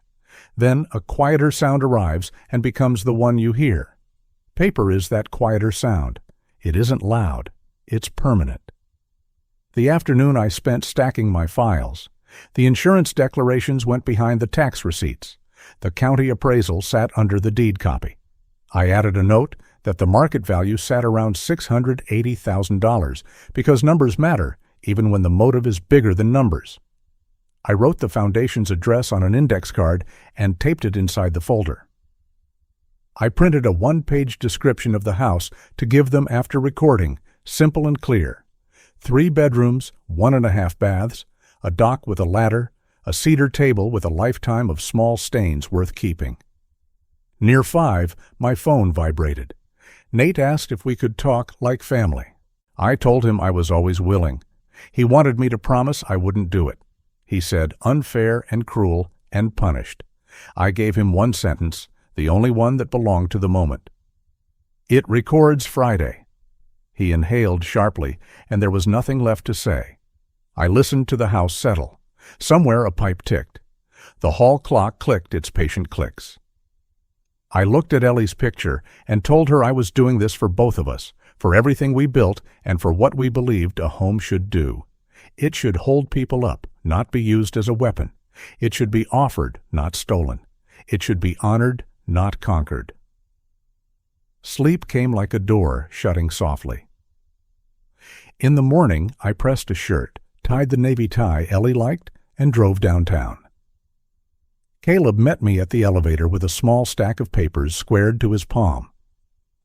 Then a quieter sound arrives and becomes the one you hear. Paper is that quieter sound. It isn't loud. It's permanent. The afternoon I spent stacking my files. The insurance declarations went behind the tax receipts. The county appraisal sat under the deed copy. I added a note that the market value sat around $680,000 because numbers matter, even when the motive is bigger than numbers. I wrote the foundation's address on an index card and taped it inside the folder. I printed a one-page description of the house to give them after recording, simple and clear. 3 bedrooms, 1.5 baths, a dock with a ladder, a cedar table with a lifetime of small stains worth keeping. Near 5, my phone vibrated. Nate asked if we could talk like family. I told him I was always willing. He wanted me to promise I wouldn't do it. He said unfair and cruel and punished. I gave him one sentence, the only one that belonged to the moment. It records Friday. He inhaled sharply, and there was nothing left to say. I listened to the house settle. Somewhere a pipe ticked. The hall clock clicked its patient clicks. I looked at Ellie's picture and told her I was doing this for both of us, for everything we built and for what we believed a home should do. It should hold people up, not be used as a weapon. It should be offered, not stolen. It should be honored, not conquered. Sleep came like a door shutting softly. In the morning, I pressed a shirt, tied the navy tie Ellie liked, and drove downtown. Caleb met me at the elevator with a small stack of papers squared to his palm.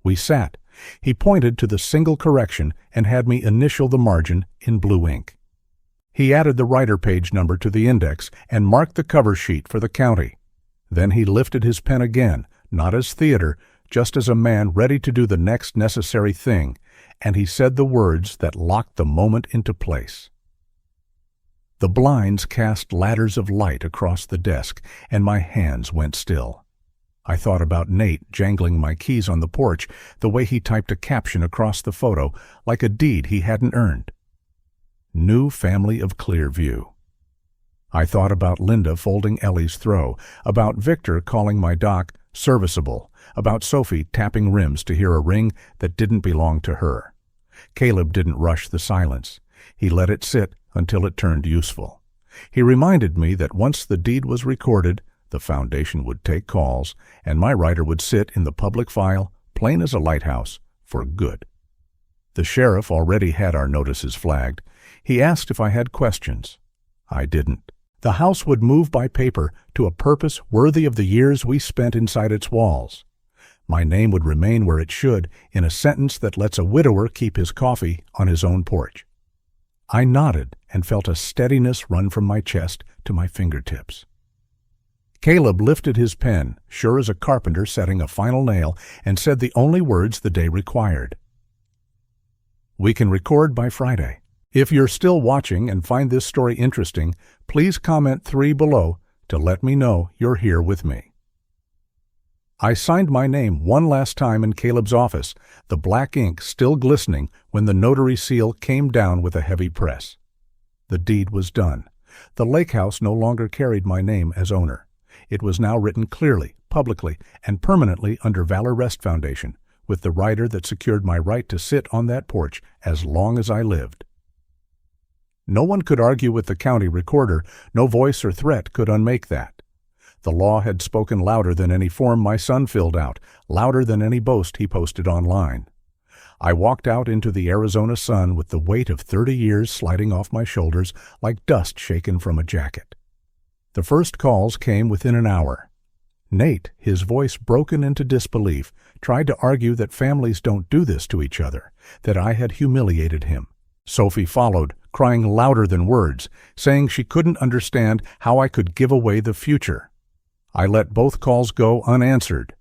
We sat. He pointed to the single correction and had me initial the margin in blue ink. He added the writer page number to the index and marked the cover sheet for the county. Then he lifted his pen again, not as theater, just as a man ready to do the next necessary thing, and he said the words that locked the moment into place. The blinds cast ladders of light across the desk, and my hands went still. I thought about Nate jangling my keys on the porch, the way he typed a caption across the photo, like a deed he hadn't earned. New family of Clearview. I thought about Linda folding Ellie's throw, about Victor calling my dock serviceable, about Sophie tapping rims to hear a ring that didn't belong to her. Caleb didn't rush the silence. He let it sit until it turned useful. He reminded me that once the deed was recorded, the foundation would take calls, and my writer would sit in the public file, plain as a lighthouse, for good. The sheriff already had our notices flagged. He asked if I had questions. I didn't. The house would move by paper to a purpose worthy of the years we spent inside its walls. My name would remain where it should, in a sentence that lets a widower keep his coffee on his own porch. I nodded and felt a steadiness run from my chest to my fingertips. Caleb lifted his pen, sure as a carpenter setting a final nail, and said the only words the day required. We can record by Friday. If you're still watching and find this story interesting, please comment 3 below to let me know you're here with me. I signed my name one last time in Caleb's office, the black ink still glistening when the notary seal came down with a heavy press. The deed was done. The lake house no longer carried my name as owner. It was now written clearly, publicly, and permanently under Valor Rest Foundation, with the rider that secured my right to sit on that porch as long as I lived. No one could argue with the county recorder. No voice or threat could unmake that. The law had spoken louder than any form my son filled out, louder than any boast he posted online. I walked out into the Arizona sun with the weight of 30 years sliding off my shoulders like dust shaken from a jacket. The first calls came within an hour. Nate, his voice broken into disbelief, tried to argue that families don't do this to each other, that I had humiliated him. Sophie followed, crying louder than words, saying she couldn't understand how I could give away the future. I let both calls go unanswered.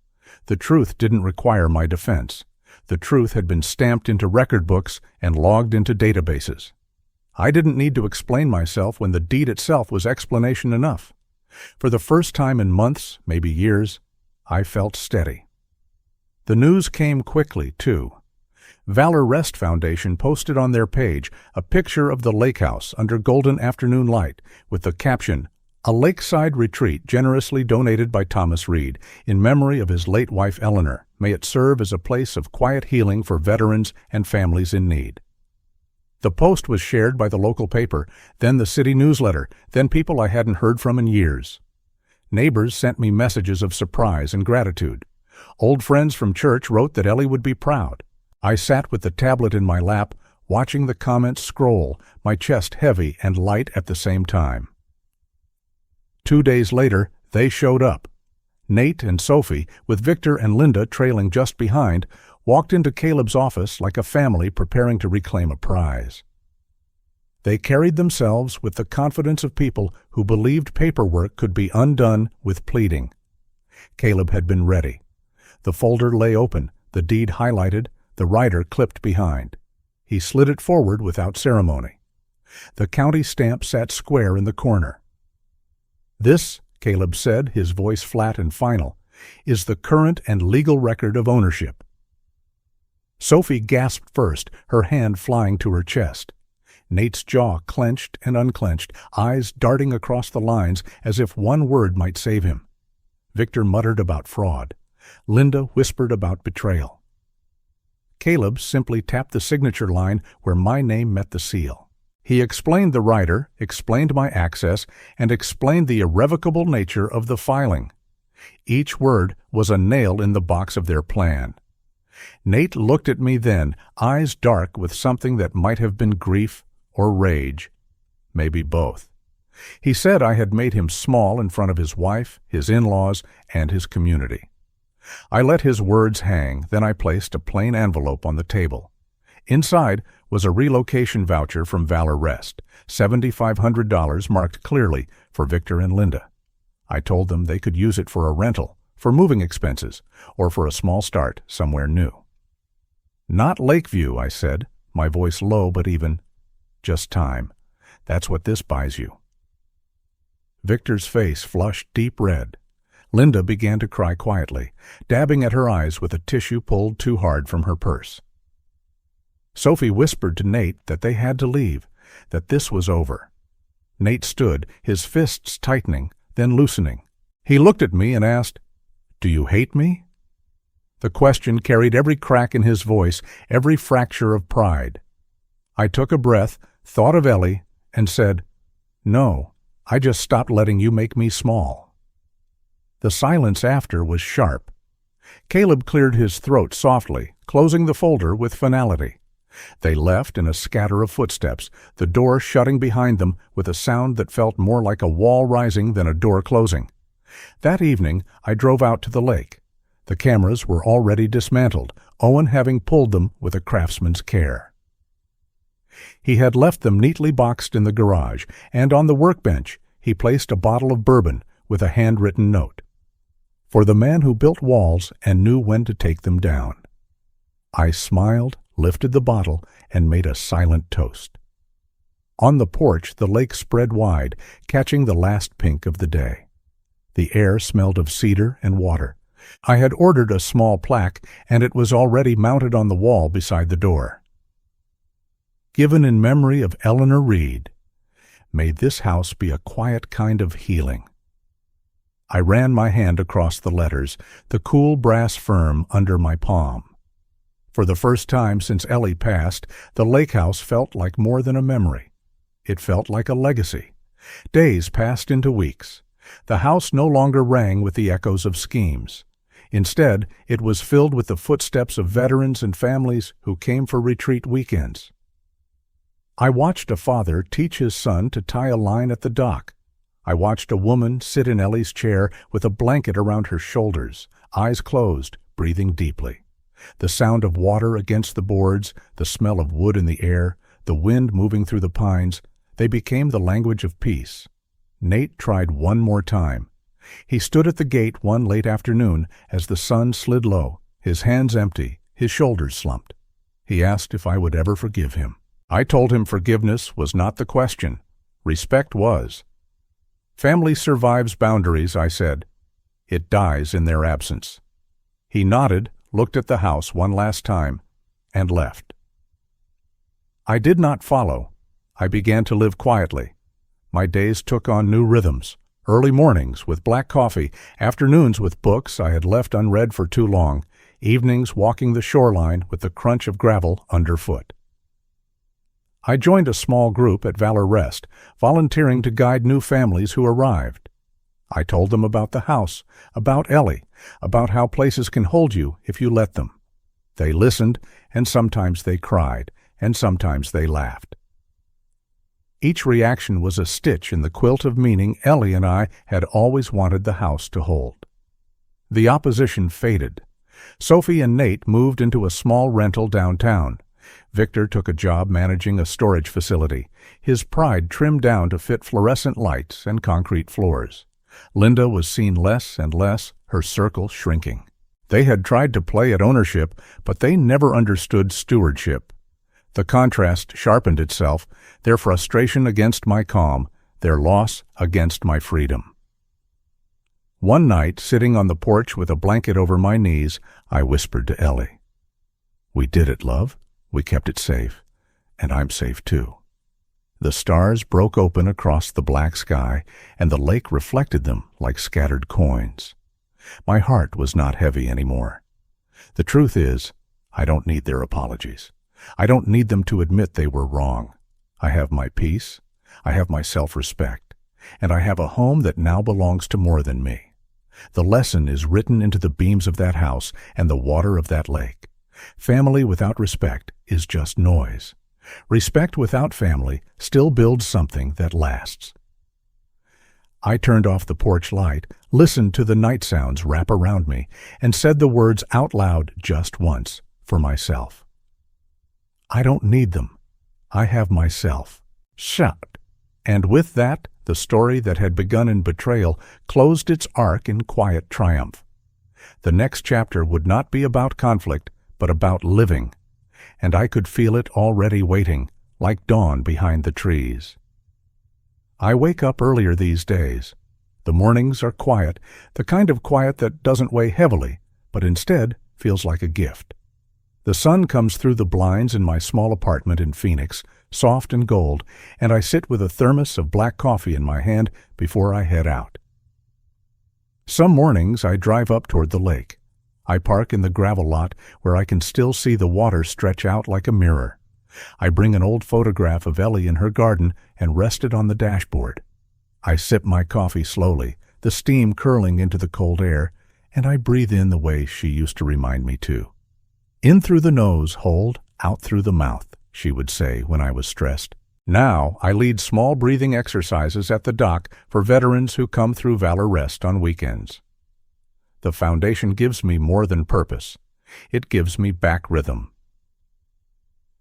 The truth didn't require my defense. The truth had been stamped into record books and logged into databases. I didn't need to explain myself when the deed itself was explanation enough. For the first time in months, maybe years, I felt steady. The news came quickly, too. Valor Rest Foundation posted on their page a picture of the lake house under golden afternoon light with the caption, "A lakeside retreat generously donated by Thomas Reed in memory of his late wife Eleanor. May it serve as a place of quiet healing for veterans and families in need." The post was shared by the local paper, then the city newsletter, then people I hadn't heard from in years. Neighbors sent me messages of surprise and gratitude. Old friends from church wrote that Ellie would be proud. I sat with the tablet in my lap, watching the comments scroll, my chest heavy and light at the same time. 2 days later, they showed up. Nate and Sophie, with Victor and Linda trailing just behind, walked into Caleb's office like a family preparing to reclaim a prize. They carried themselves with the confidence of people who believed paperwork could be undone with pleading. Caleb had been ready. The folder lay open, the deed highlighted, the writer clipped behind. He slid it forward without ceremony. The county stamp sat square in the corner. "This," Caleb said, his voice flat and final, "is the current and legal record of ownership." Sophie gasped first, her hand flying to her chest. Nate's jaw clenched and unclenched, eyes darting across the lines as if one word might save him. Victor muttered about fraud. Linda whispered about betrayal. Caleb simply tapped the signature line where my name met the seal. He explained the writer, explained my access, and explained the irrevocable nature of the filing. Each word was a nail in the box of their plan. Nate looked at me then, eyes dark with something that might have been grief or rage, maybe both. He said I had made him small in front of his wife, his in-laws, and his community. I let his words hang, then I placed a plain envelope on the table. Inside was a relocation voucher from Valor Rest, $7,500 marked clearly for Victor and Linda. I told them they could use it for a rental, for moving expenses, or for a small start somewhere new. "Not Lakeview," I said, my voice low but even. "Just time. That's what this buys you." Victor's face flushed deep red. Linda began to cry quietly, dabbing at her eyes with a tissue pulled too hard from her purse. Sophie whispered to Nate that they had to leave, that this was over. Nate stood, his fists tightening, then loosening. He looked at me and asked, "Do you hate me?" The question carried every crack in his voice, every fracture of pride. I took a breath, thought of Ellie, and said, "No, I just stopped letting you make me small." The silence after was sharp. Caleb cleared his throat softly, closing the folder with finality. They left in a scatter of footsteps, the door shutting behind them with a sound that felt more like a wall rising than a door closing. That evening, I drove out to the lake. The cameras were already dismantled, Owen having pulled them with a craftsman's care. He had left them neatly boxed in the garage, and on the workbench he placed a bottle of bourbon with a handwritten note. For the man who built walls and knew when to take them down. I smiled, lifted the bottle, and made a silent toast. On the porch, the lake spread wide, catching the last pink of the day. The air smelled of cedar and water. I had ordered a small plaque, and it was already mounted on the wall beside the door. Given in memory of Eleanor Reed, may this house be a quiet kind of healing. I ran my hand across the letters, the cool brass firm under my palm. For the first time since Ellie passed, the lake house felt like more than a memory. It felt like a legacy. Days passed into weeks. The house no longer rang with the echoes of schemes. Instead, it was filled with the footsteps of veterans and families who came for retreat weekends. I watched a father teach his son to tie a line at the dock. I watched a woman sit in Ellie's chair with a blanket around her shoulders, eyes closed, breathing deeply. The sound of water against the boards, the smell of wood in the air, the wind moving through the pines, they became the language of peace. Nate tried one more time. He stood at the gate one late afternoon as the sun slid low, his hands empty, his shoulders slumped. He asked if I would ever forgive him. I told him forgiveness was not the question. Respect was. Family survives boundaries, I said. It dies in their absence. He nodded, looked at the house one last time, and left. I did not follow. I began to live quietly. My days took on new rhythms. Early mornings with black coffee, afternoons with books I had left unread for too long, evenings walking the shoreline with the crunch of gravel underfoot. I joined a small group at Valor Rest, volunteering to guide new families who arrived. I told them about the house, about Ellie, about how places can hold you if you let them. They listened, and sometimes they cried, and sometimes they laughed. Each reaction was a stitch in the quilt of meaning Ellie and I had always wanted the house to hold. The opposition faded. Sophie and Nate moved into a small rental downtown. Victor took a job managing a storage facility, his pride trimmed down to fit fluorescent lights and concrete floors. Linda was seen less and less, her circle shrinking. They had tried to play at ownership, but they never understood stewardship. The contrast sharpened itself, their frustration against my calm, their loss against my freedom. One night, sitting on the porch with a blanket over my knees, I whispered to Ellie, "We did it, love. We kept it safe. And I'm safe too." The stars broke open across the black sky, and the lake reflected them like scattered coins. My heart was not heavy anymore. The truth is, I don't need their apologies. I don't need them to admit they were wrong. I have my peace, I have my self-respect, and I have a home that now belongs to more than me. The lesson is written into the beams of that house and the water of that lake. Family without respect is just noise. Respect without family still builds something that lasts. I turned off the porch light, listened to the night sounds wrap around me, and said the words out loud just once, for myself. I don't need them. I have myself. Shut. And with that, the story that had begun in betrayal closed its arc in quiet triumph. The next chapter would not be about conflict, but about living, and I could feel it already waiting, like dawn behind the trees. I wake up earlier these days. The mornings are quiet, the kind of quiet that doesn't weigh heavily, but instead feels like a gift. The sun comes through the blinds in my small apartment in Phoenix, soft and gold, and I sit with a thermos of black coffee in my hand before I head out. Some mornings I drive up toward the lake. I park in the gravel lot where I can still see the water stretch out like a mirror. I bring an old photograph of Ellie in her garden and rest it on the dashboard. I sip my coffee slowly, the steam curling into the cold air, and I breathe in the way she used to remind me to. "In through the nose, hold, out through the mouth," she would say when I was stressed. Now I lead small breathing exercises at the dock for veterans who come through Valor Rest on weekends. The foundation gives me more than purpose. It gives me back rhythm.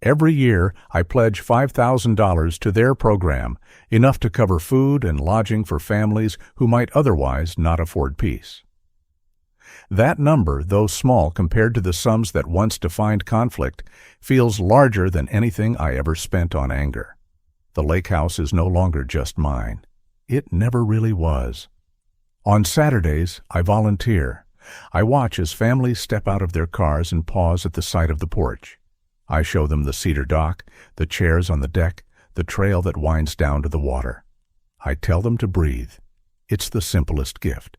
Every year, I pledge $5,000 to their program, enough to cover food and lodging for families who might otherwise not afford peace. That number, though small compared to the sums that once defined conflict, feels larger than anything I ever spent on anger. The lake house is no longer just mine. It never really was. On Saturdays, I volunteer. I watch as families step out of their cars and pause at the sight of the porch. I show them the cedar dock, the chairs on the deck, the trail that winds down to the water. I tell them to breathe. It's the simplest gift.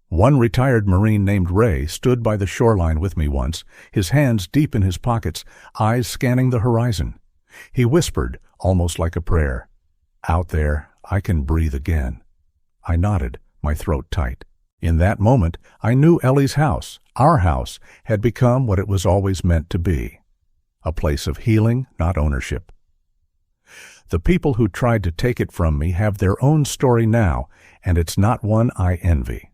One retired Marine named Ray stood by the shoreline with me once, his hands deep in his pockets, eyes scanning the horizon. He whispered, almost like a prayer, "Out there, I can breathe again." I nodded, my throat tight. In that moment, I knew Ellie's house, our house, had become what it was always meant to be. A place of healing, not ownership. The people who tried to take it from me have their own story now, and it's not one I envy.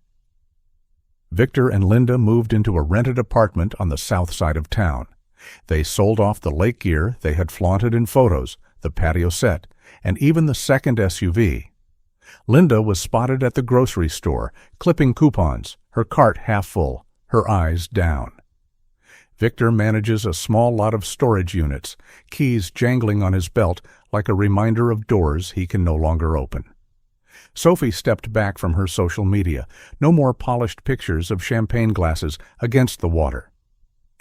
Victor and Linda moved into a rented apartment on the south side of town. They sold off the lake gear they had flaunted in photos, the patio set, and even the second SUV. Linda was spotted at the grocery store, clipping coupons, her cart half full, her eyes down. Victor manages a small lot of storage units, keys jangling on his belt like a reminder of doors he can no longer open. Sophie stepped back from her social media, no more polished pictures of champagne glasses against the water.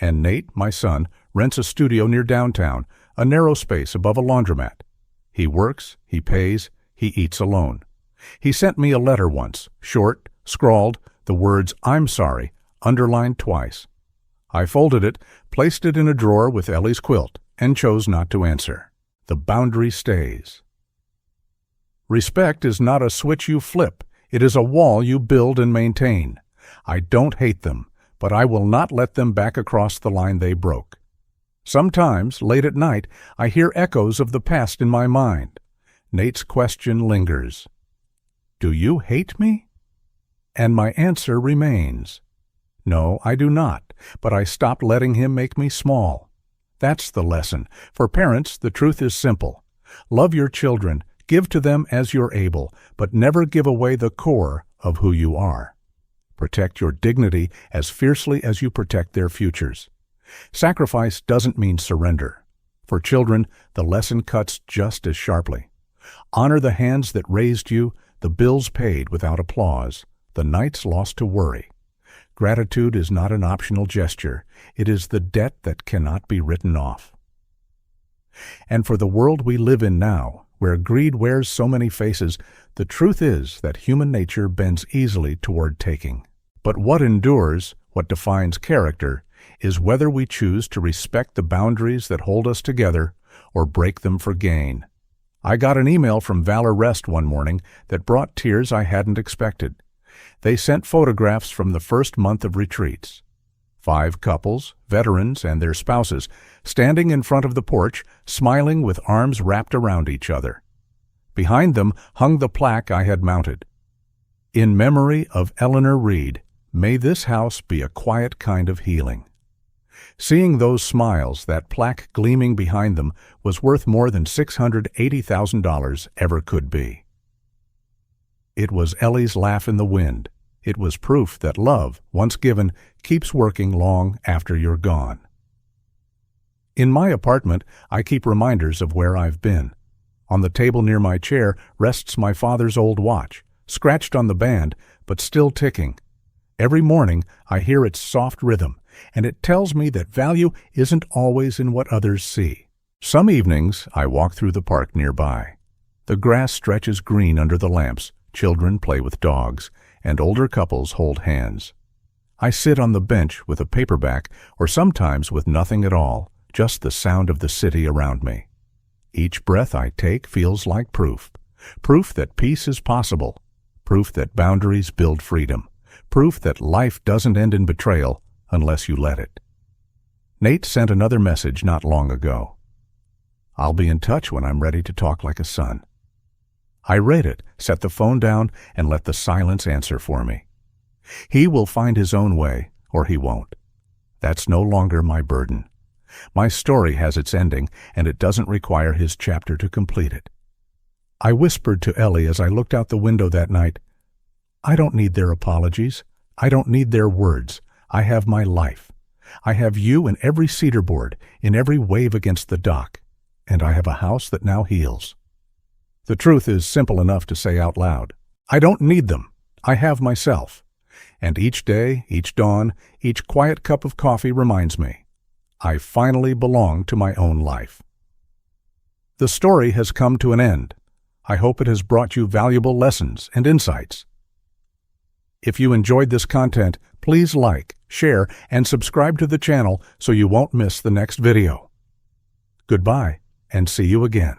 And Nate, my son, rents a studio near downtown, a narrow space above a laundromat. He works, he pays, he eats alone. He sent me a letter once, short, scrawled, the words "I'm sorry," underlined twice. I folded it, placed it in a drawer with Ellie's quilt, and chose not to answer. The boundary stays. Respect is not a switch you flip. It is a wall you build and maintain. I don't hate them, but I will not let them back across the line they broke. Sometimes, late at night, I hear echoes of the past in my mind. Nate's question lingers. Do you hate me? And my answer remains. No, I do not, but I stopped letting him make me small. That's the lesson. For parents, the truth is simple. Love your children, give to them as you're able, but never give away the core of who you are. Protect your dignity as fiercely as you protect their futures. Sacrifice doesn't mean surrender. For children, the lesson cuts just as sharply. Honor the hands that raised you, the bills paid without applause, the nights lost to worry. Gratitude is not an optional gesture. It is the debt that cannot be written off. And for the world we live in now, where greed wears so many faces, the truth is that human nature bends easily toward taking. But what endures, what defines character, is whether we choose to respect the boundaries that hold us together or break them for gain. I got an email from Valor Rest one morning that brought tears I hadn't expected. They sent photographs from the first month of retreats. 5 couples, veterans and their spouses, standing in front of the porch, smiling with arms wrapped around each other. Behind them hung the plaque I had mounted. In memory of Eleanor Reed, may this house be a quiet kind of healing. Seeing those smiles, that plaque gleaming behind them, was worth more than $680,000 ever could be. It was Ellie's laugh in the wind. It was proof that love, once given, keeps working long after you're gone. In my apartment, I keep reminders of where I've been. On the table near my chair rests my father's old watch, scratched on the band, but still ticking. Every morning, I hear its soft rhythm, and it tells me that value isn't always in what others see. Some evenings, I walk through the park nearby. The grass stretches green under the lamps, children play with dogs, and older couples hold hands. I sit on the bench with a paperback, or sometimes with nothing at all, just the sound of the city around me. Each breath I take feels like proof that peace is possible, proof that boundaries build freedom, proof that life doesn't end in betrayal unless you let it. Nate sent another message not long ago. I'll be in touch when I'm ready to talk like a son. I read it, set the phone down, and let the silence answer for me. He will find his own way, or he won't. That's no longer my burden. My story has its ending, and it doesn't require his chapter to complete it. I whispered to Ellie as I looked out the window that night, I don't need their apologies. I don't need their words. I have my life. I have you in every cedar board, in every wave against the dock, and I have a house that now heals. The truth is simple enough to say out loud. I don't need them. I have myself. And each day, each dawn, each quiet cup of coffee reminds me, I finally belong to my own life. The story has come to an end. I hope it has brought you valuable lessons and insights. If you enjoyed this content, please like, share, and subscribe to the channel so you won't miss the next video. Goodbye, and see you again.